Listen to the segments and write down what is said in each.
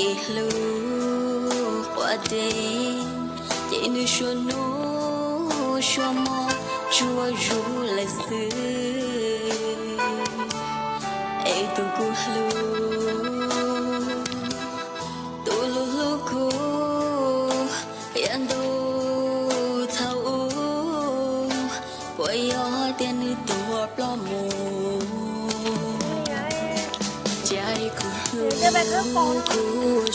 给路我的，给你说怒说么，祝我如来死，哎都古路，都路路古，yan都thao u, 我要点你多ปลอมมูใจกูรู้กู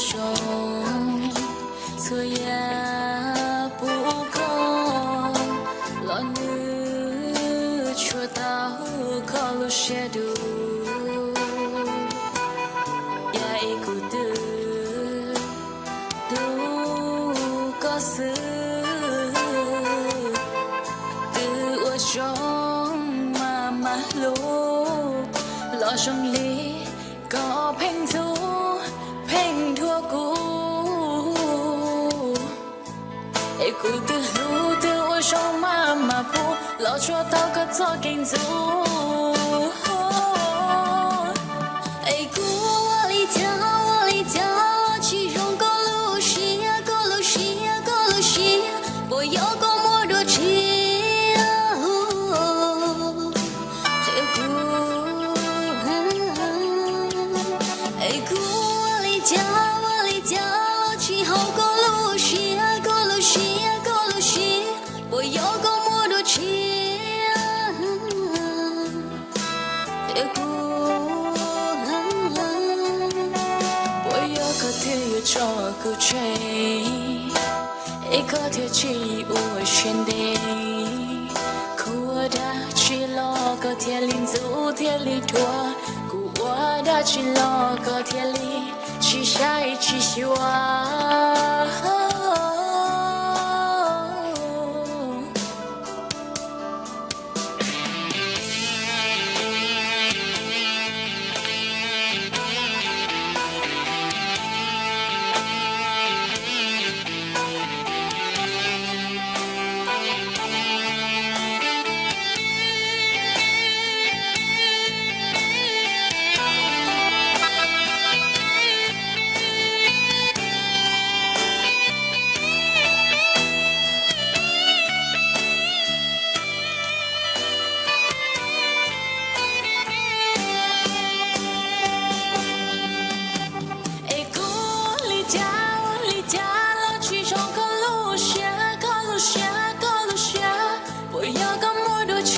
ชงเธออย่าปูกองหลอนมือชั่วตาขอรู้เชื่อดูอย่าให้กูตื่นรู้ก็ซื้อคือว่าชงมาลูรอชงลีก็เพ่งทูเพ่งทั่วกูไอ้กูตื่นรู้ตื่นว่าชงมาพูรอชั่วเต้าก็ทอเก่งทูไอ้กูว่า里跳其中个路线我要个么多钱我里家去好个路线我要个么多钱我要个天也照顾谁一个天气我选的我的去了个天里走天里拖我的去了个天里去下一去希望我要个么多钱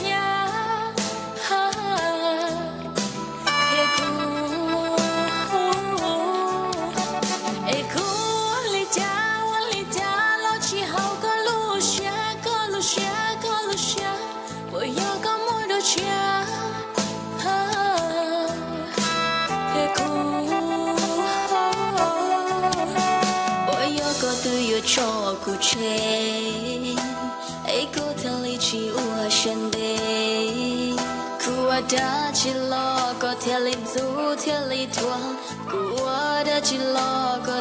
我要个么多钱我要个队友照顾谁ไอ้กูทะเลชีอัวฉันเดกูว่าดาจิลอก็เทลิจูเทลิทวงกูว่าดาจิลอก็